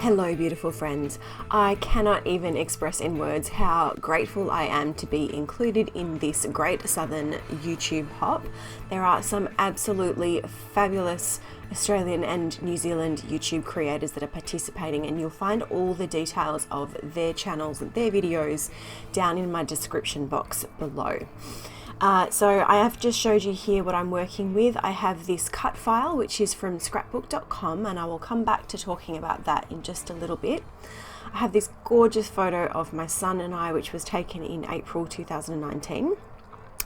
Hello beautiful friends. I cannot even express in words how grateful I am to be included in this Great Southern YouTube hop. There are some absolutely fabulous Australian and New Zealand YouTube creators that are participating, and you'll find all the details of their channels and their videos down in my description box below. So I have just showed you here what I'm working with. I have this cut file which is from scrapbook.com, and I will come back to talking about that in just a little bit. I have this gorgeous photo of my son and I which was taken in April 2019.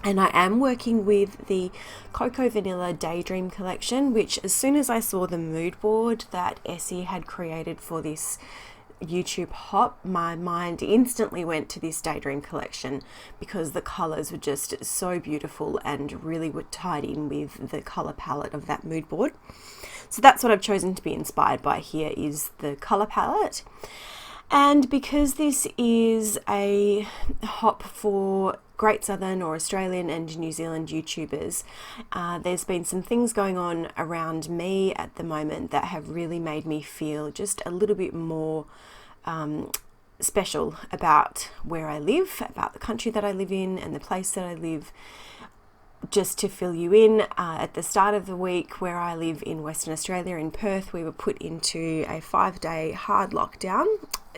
And I am working with the Cocoa Vanilla Daydream collection, which as soon as I saw the mood board that Essie had created for this YouTube hop, my mind instantly went to this Daydream collection because the colors were just so beautiful and really were tied in with the color palette of that mood board. So that's what I've chosen to be inspired by here, is the color palette. And because this is a hop for Great Southern or Australian and New Zealand YouTubers, there's been some things going on around me at the moment that have really made me feel just a little bit more special about where I live, about the country that I live in and the place that I live. Just to fill you in, at the start of the week where I live in Western Australia in Perth, we were put into a 5-day hard lockdown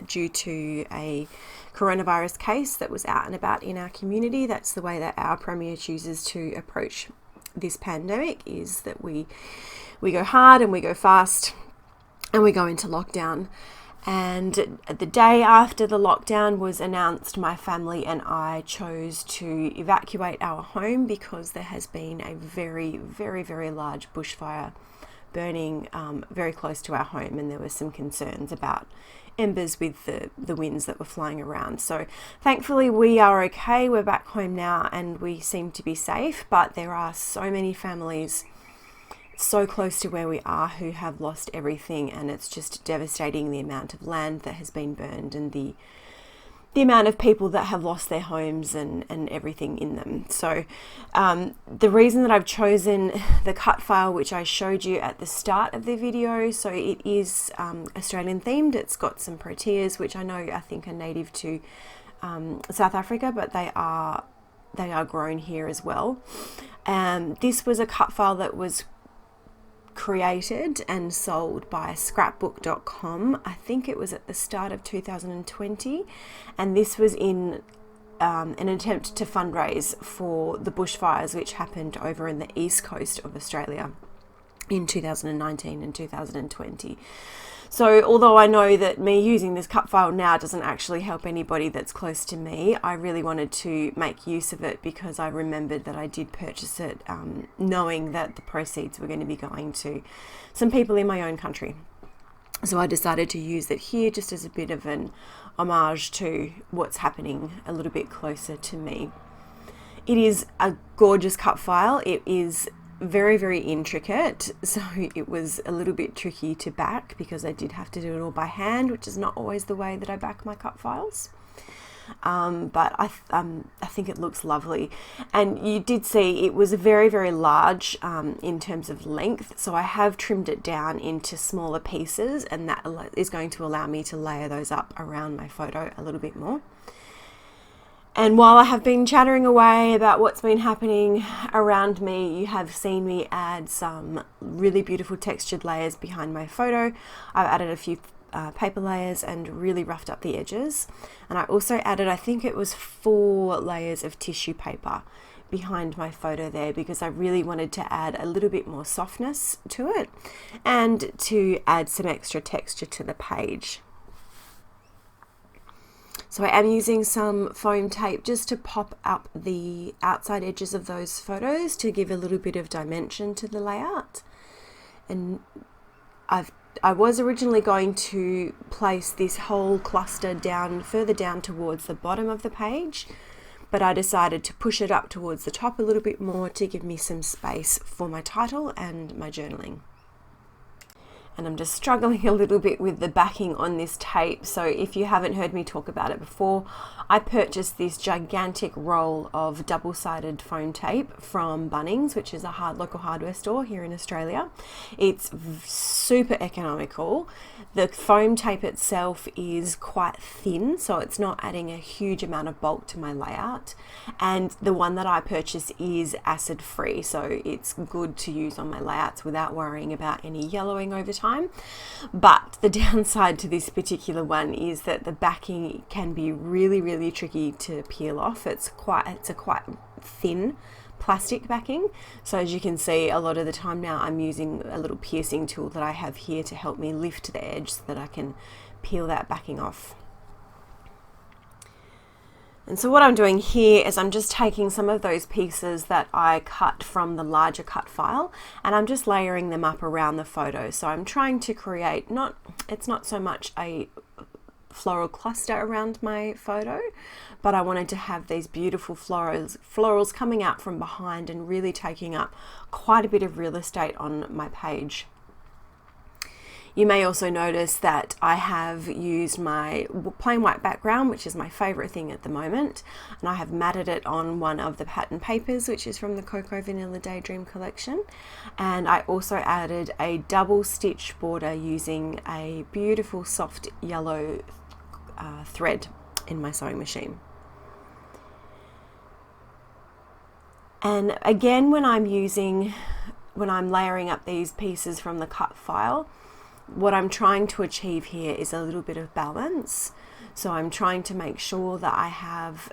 due to a coronavirus case that was out and about in our community. That's the way that our Premier chooses to approach this pandemic, is that we go hard and we go fast and we go into lockdown. And the day after the lockdown was announced, my family and I chose to evacuate our home because there has been a very, very, very large bushfire burning very close to our home, and there were some concerns about embers with the winds that were flying around. So thankfully we are okay. We're back home now and we seem to be safe, but there are so many families so close to where we are who have lost everything, and it's just devastating, the amount of land that has been burned and the amount of people that have lost their homes and everything in them. So the reason that I've chosen the cut file, which I showed you at the start of the video, so it is Australian themed. It's got some proteas, which I think are native to South Africa, but they are grown here as well. This was a cut file that was created and sold by Scrapbook.com. I think it was at the start of 2020, and this was in an attempt to fundraise for the bushfires which happened over in the east coast of Australia in 2019 and 2020. So although I know that me using this cut file now doesn't actually help anybody that's close to me, I really wanted to make use of it because I remembered that I did purchase it knowing that the proceeds were going to be going to some people in my own country. So I decided to use it here just as a bit of an homage to what's happening a little bit closer to me. It is a gorgeous cut file. It is very, very intricate, so it was a little bit tricky to back because I did have to do it all by hand, which is not always the way that I back my cut files. But I think it looks lovely, and you did see it was very, very large in terms of length, so I have trimmed it down into smaller pieces, and that is going to allow me to layer those up around my photo a little bit more. And while I have been chattering away about what's been happening around me, you have seen me add some really beautiful textured layers behind my photo. I've added a few paper layers and really roughed up the edges. And I also added, I think it was 4 layers of tissue paper behind my photo there because I really wanted to add a little bit more softness to it and to add some extra texture to the page. So I am using some foam tape just to pop up the outside edges of those photos to give a little bit of dimension to the layout. And I was originally going to place this whole cluster down further down towards the bottom of the page, but I decided to push it up towards the top a little bit more to give me some space for my title and my journaling. And I'm just struggling a little bit with the backing on this tape. So if you haven't heard me talk about it before, I purchased this gigantic roll of double-sided foam tape from Bunnings, which is a local hardware store here in Australia. It's super economical. The foam tape itself is quite thin, so it's not adding a huge amount of bulk to my layout. And the one that I purchased is acid-free, so it's good to use on my layouts without worrying about any yellowing over time. But the downside to this particular one is that the backing can be really tricky to peel off. It's a quite thin plastic backing, so as you can see, a lot of the time now I'm using a little piercing tool that I have here to help me lift the edge so that I can peel that backing off. And so what I'm doing here is I'm just taking some of those pieces that I cut from the larger cut file, and I'm just layering them up around the photo. So I'm trying to create, it's not so much a floral cluster around my photo, but I wanted to have these beautiful florals coming out from behind and really taking up quite a bit of real estate on my page. You may also notice that I have used my plain white background, which is my favorite thing at the moment, and I have matted it on one of the pattern papers, which is from the Cocoa Vanilla Daydream collection. And I also added a double stitch border using a beautiful soft yellow thread in my sewing machine. And again, when I'm layering up these pieces from the cut file, what I'm trying to achieve here is a little bit of balance. So I'm trying to make sure that I have,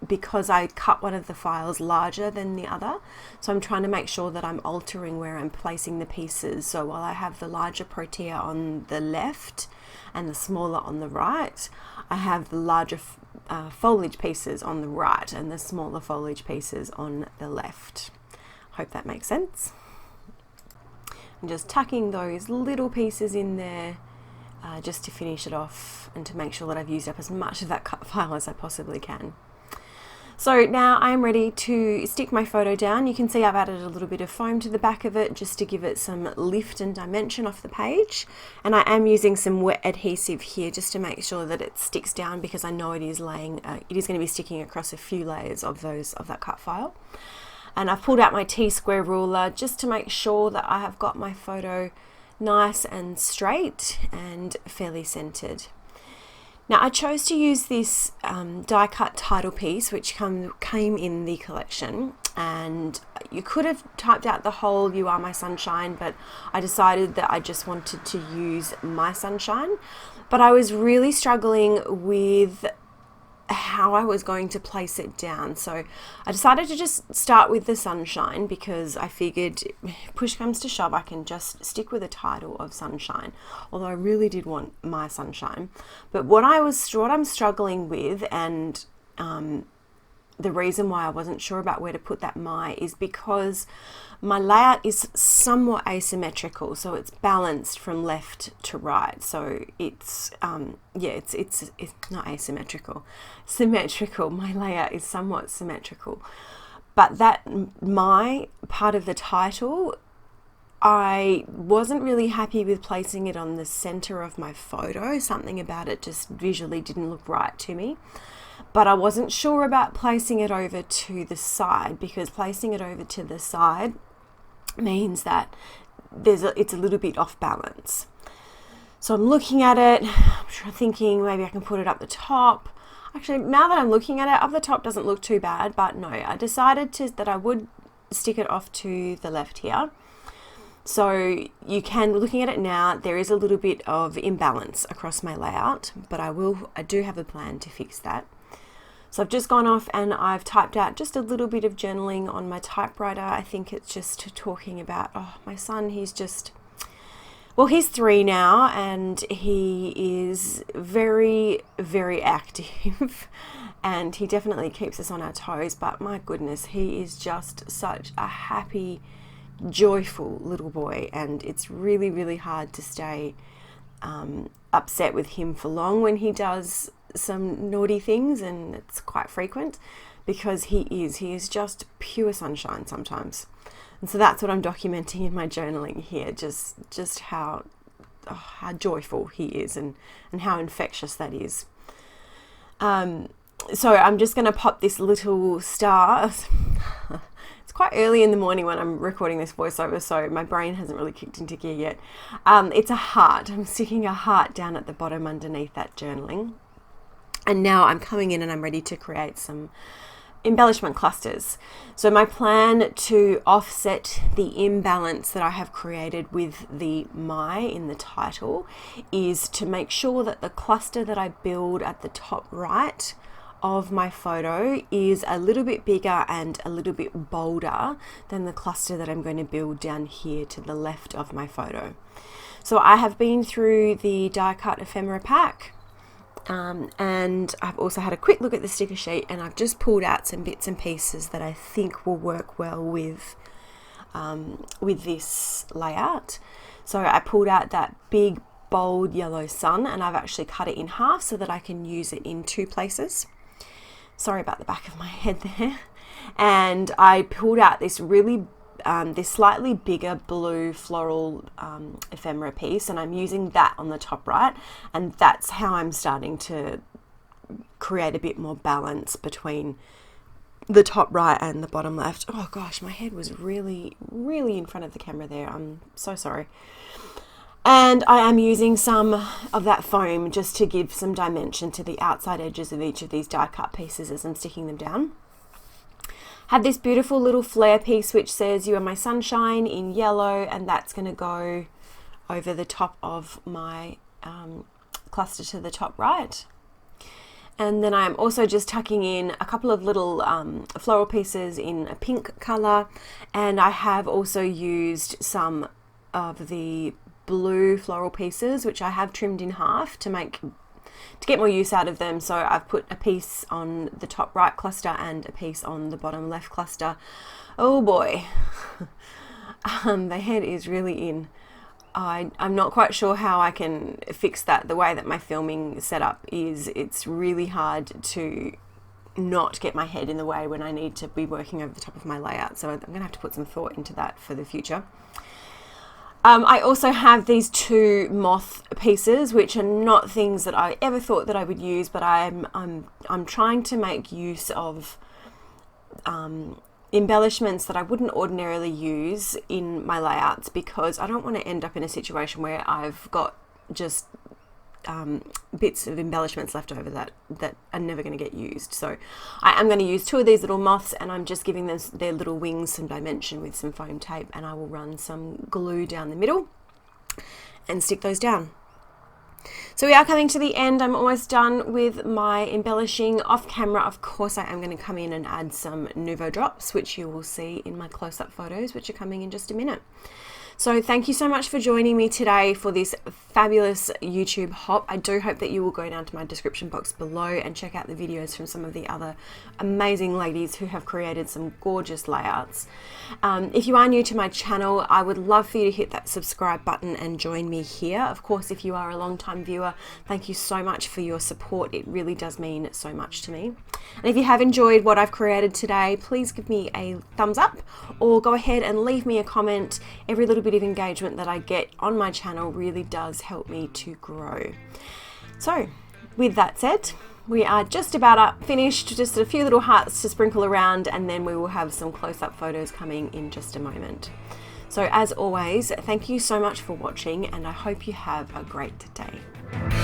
because I cut one of the files larger than the other, so I'm trying to make sure that I'm altering where I'm placing the pieces. So while I have the larger protea on the left and the smaller on the right, I have the larger foliage pieces on the right and the smaller foliage pieces on the left. Hope that makes sense. I'm just tucking those little pieces in there just to finish it off and to make sure that I've used up as much of that cut file as I possibly can. So now I'm ready to stick my photo down. You can see I've added a little bit of foam to the back of it just to give it some lift and dimension off the page. And I am using some wet adhesive here just to make sure that it sticks down, because I know it is going to be sticking across a few layers of that cut file. And I've pulled out my T-square ruler just to make sure that I have got my photo nice and straight and fairly centered. Now I chose to use this die cut title piece, which came in the collection, and you could have typed out the whole "You Are My Sunshine," but I decided that I just wanted to use my sunshine. But I was really struggling with how I was going to place it down, so I decided to just start with the sunshine, because I figured push comes to shove I can just stick with a title of sunshine, although I really did want my sunshine. But what I'm struggling with, and the reason why I wasn't sure about where to put that my is because my layout is somewhat asymmetrical, so it's balanced from left to right. So it's it's not asymmetrical, symmetrical. My layout is somewhat symmetrical, but that my part of the title, I wasn't really happy with placing it on the center of my photo. Something about it just visually didn't look right to me. But I wasn't sure about placing it over to the side, because placing it over to the side means that it's a little bit off balance. So I'm looking at it, I'm thinking maybe I can put it up the top. Actually, now that I'm looking at it, up the top doesn't look too bad, but no, I decided that I would stick it off to the left here. So you can, looking at it now, there is a little bit of imbalance across my layout, but I do have a plan to fix that. So I've just gone off and I've typed out just a little bit of journaling on my typewriter. I think it's just talking about, my son, he's 3 now, and he is very, very active and he definitely keeps us on our toes, but my goodness, he is just such a happy, joyful little boy, and it's really, really hard to stay upset with him for long when he does some naughty things, and it's quite frequent, because he is just pure sunshine sometimes. And so that's what I'm documenting in my journaling here, just how joyful he is and how infectious that is. So I'm just going to pop this little star. It's quite early in the morning when I'm recording this voiceover, so my brain hasn't really kicked into gear yet. It's a heart. I'm sticking a heart down at the bottom underneath that journaling. And now I'm coming in and I'm ready to create some embellishment clusters. So my plan to offset the imbalance that I have created with the "my" in the title is to make sure that the cluster that I build at the top right of my photo is a little bit bigger and a little bit bolder than the cluster that I'm going to build down here to the left of my photo. So I have been through the die cut ephemera pack. And I've also had a quick look at the sticker sheet, and I've just pulled out some bits and pieces that I think will work well with this layout. So I pulled out that big bold yellow sun, and I've actually cut it in half so that I can use it in 2 places. Sorry about the back of my head there. And I pulled out this really this slightly bigger blue floral ephemera piece, and I'm using that on the top right, and that's how I'm starting to create a bit more balance between the top right and the bottom left. Oh gosh, my head was really in front of the camera there. I'm so sorry. And I am using some of that foam just to give some dimension to the outside edges of each of these die cut pieces as I'm sticking them down. Have this beautiful little flare piece which says "You are my sunshine" in yellow, and that's going to go over the top of my cluster to the top right. And then I'm also just tucking in a couple of little floral pieces in a pink colour, and I have also used some of the blue floral pieces which I have trimmed in half to get more use out of them. So I've put a piece on the top right cluster and a piece on the bottom left cluster. Oh boy, the head is really in. I'm not quite sure how I can fix that. The way that my filming setup is, it's really hard to not get my head in the way when I need to be working over the top of my layout. So I'm going to have to put some thought into that for the future. I also have these 2 moth pieces, which are not things that I ever thought that I would use, but I'm trying to make use of embellishments that I wouldn't ordinarily use in my layouts, because I don't want to end up in a situation where I've got just bits of embellishments left over that are never going to get used. So I am going to use 2 of these little moths, and I'm just giving them their little wings some dimension with some foam tape, and I will run some glue down the middle and stick those down. So we are coming to the end. I'm almost done with my embellishing. Off camera, of course, I am going to come in and add some Nuvo drops, which you will see in my close-up photos, which are coming in just a minute. So thank you so much for joining me today for this fabulous YouTube hop. I do hope that you will go down to my description box below and check out the videos from some of the other amazing ladies who have created some gorgeous layouts. If you are new to my channel, I would love for you to hit that subscribe button and join me here. Of course, if you are a long-time viewer, thank you so much for your support. It really does mean so much to me. And if you have enjoyed what I've created today, please give me a thumbs up, or go ahead and leave me a comment. Every little bit of engagement that I get on my channel really does help me to grow. So with that said, we are just about finished. Just a few little hearts to sprinkle around, and then we will have some close-up photos coming in just a moment. So as always, thank you so much for watching, and I hope you have a great day.